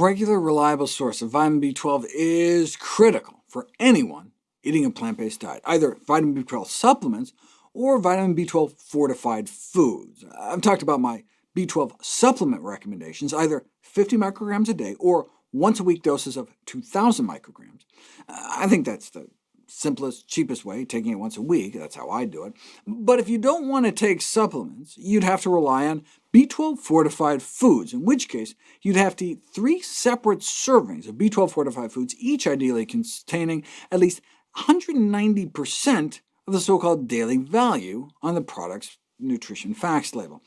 regular, reliable source of vitamin B12 is critical for anyone eating a plant-based diet, either vitamin B12 supplements or vitamin B12 fortified foods. I've talked about my B12 supplement recommendations, either 50 micrograms a day or once-a-week doses of 2,000 micrograms. I think that's the simplest, cheapest way, taking it once a week. That's how I do it. But if you don't want to take supplements, you'd have to rely on B12 fortified foods, in which case you'd have to eat 3 separate servings of B12 fortified foods, each ideally containing at least 190% of the so-called daily value on the product's nutrition facts label.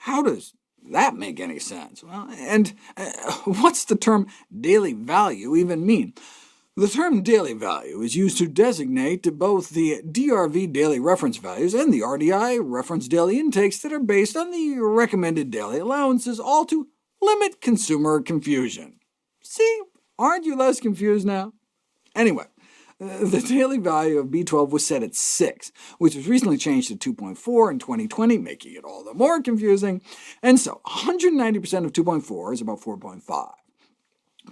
How does that make any sense? Well, and what's the term daily value even mean? The term daily value is used to designate both the DRV daily reference values and the RDI reference daily intakes that are based on the recommended daily allowances, all to limit consumer confusion. See, aren't you less confused now? Anyway, the daily value of B12 was set at 6, which was recently changed to 2.4 in 2020, making it all the more confusing. And so 190% of 2.4 is about 4.5.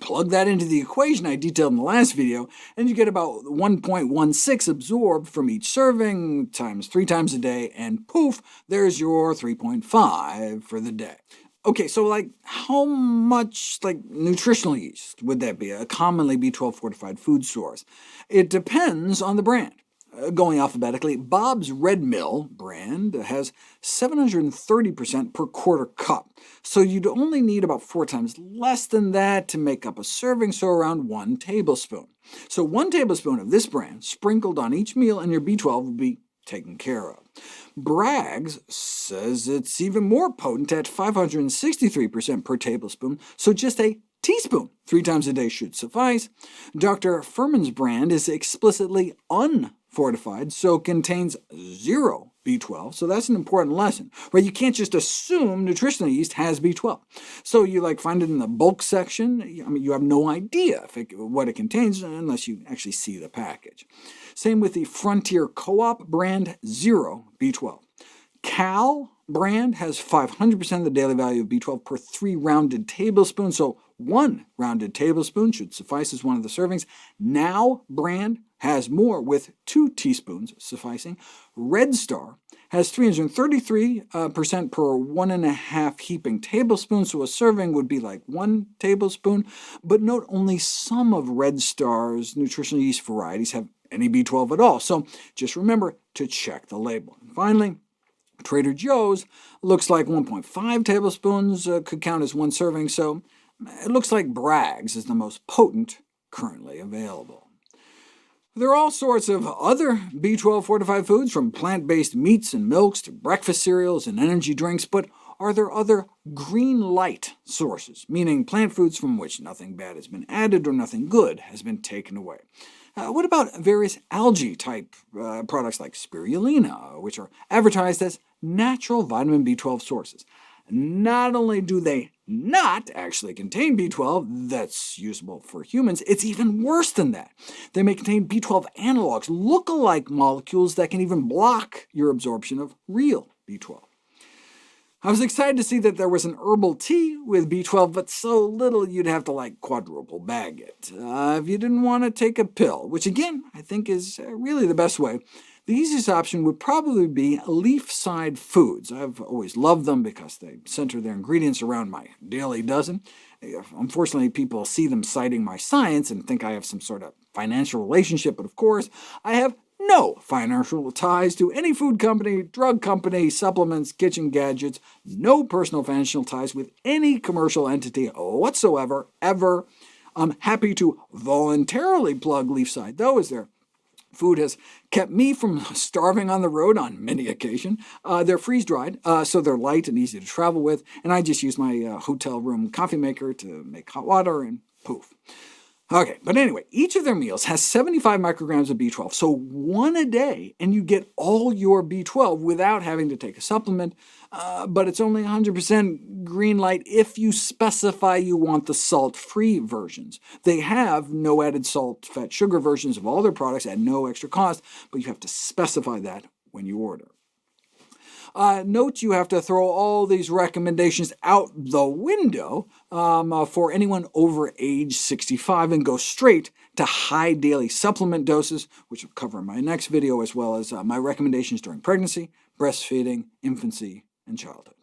Plug that into the equation I detailed in the last video, and you get about 1.16 absorbed from each serving, times 3 times a day, and poof, there's your 3.5 for the day. OK, so how much nutritional yeast would that be, a commonly B12 fortified food source? It depends on the brand. Going alphabetically, Bob's Red Mill brand has 730% per quarter cup, so you'd only need about 4 times less than that to make up a serving, so around 1 tablespoon. So 1 tablespoon of this brand sprinkled on each meal and your B12 will be taken care of. Bragg's says it's even more potent at 563% per tablespoon, so just a teaspoon 3 times a day should suffice. Dr. Furman's brand is explicitly unfortified, so contains 0 B12, so that's an important lesson, right? You can't just assume nutritional yeast has B12. So you find it in the bulk section. You have no idea what it contains unless you actually see the package. Same with the Frontier Co-op brand, 0 B12. Cal brand has 500% of the daily value of B12 per 3 rounded tablespoons, so 1 rounded tablespoon should suffice as one of the servings. Now brand has more, with 2 teaspoons sufficing. Red Star has 333% per 1.5 heaping tablespoons, so a serving would be 1 tablespoon. But note only some of Red Star's nutritional yeast varieties have any B12 at all, so just remember to check the label. And finally, Trader Joe's looks like 1.5 tablespoons could count as 1 serving, so it looks like Bragg's is the most potent currently available. There are all sorts of other B12 fortified foods, from plant-based meats and milks to breakfast cereals and energy drinks, but are there other green light sources, meaning plant foods from which nothing bad has been added or nothing good has been taken away? What about various algae-type products like spirulina, which are advertised as natural vitamin B12 sources? Not only do they not actually contain B12 that's usable for humans, it's even worse than that. They may contain B12 analogs, look-alike molecules that can even block your absorption of real B12. I was excited to see that there was an herbal tea with B12, but so little you'd have to quadruple bag it. If you didn't want to take a pill, which again I think is really the best way, the easiest option would probably be leaf-side foods. I've always loved them because they center their ingredients around my daily dozen. Unfortunately, people see them citing my science and think I have some sort of financial relationship, but of course I have no financial ties to any food company, drug company, supplements, kitchen gadgets, no personal financial ties with any commercial entity whatsoever, ever. I'm happy to voluntarily plug Leafside, though, as their food has kept me from starving on the road on many occasions. They're freeze-dried, so they're light and easy to travel with, and I just use my hotel room coffee maker to make hot water, and poof. OK, but anyway, each of their meals has 75 micrograms of B12, so 1 a day, and you get all your B12 without having to take a supplement, but it's only 100% green light if you specify you want the salt-free versions. They have no added salt, fat, sugar versions of all their products at no extra cost, but you have to specify that when you order. Note you have to throw all these recommendations out the window for anyone over age 65 and go straight to high daily supplement doses, which I'll cover in my next video, as well as my recommendations during pregnancy, breastfeeding, infancy, and childhood.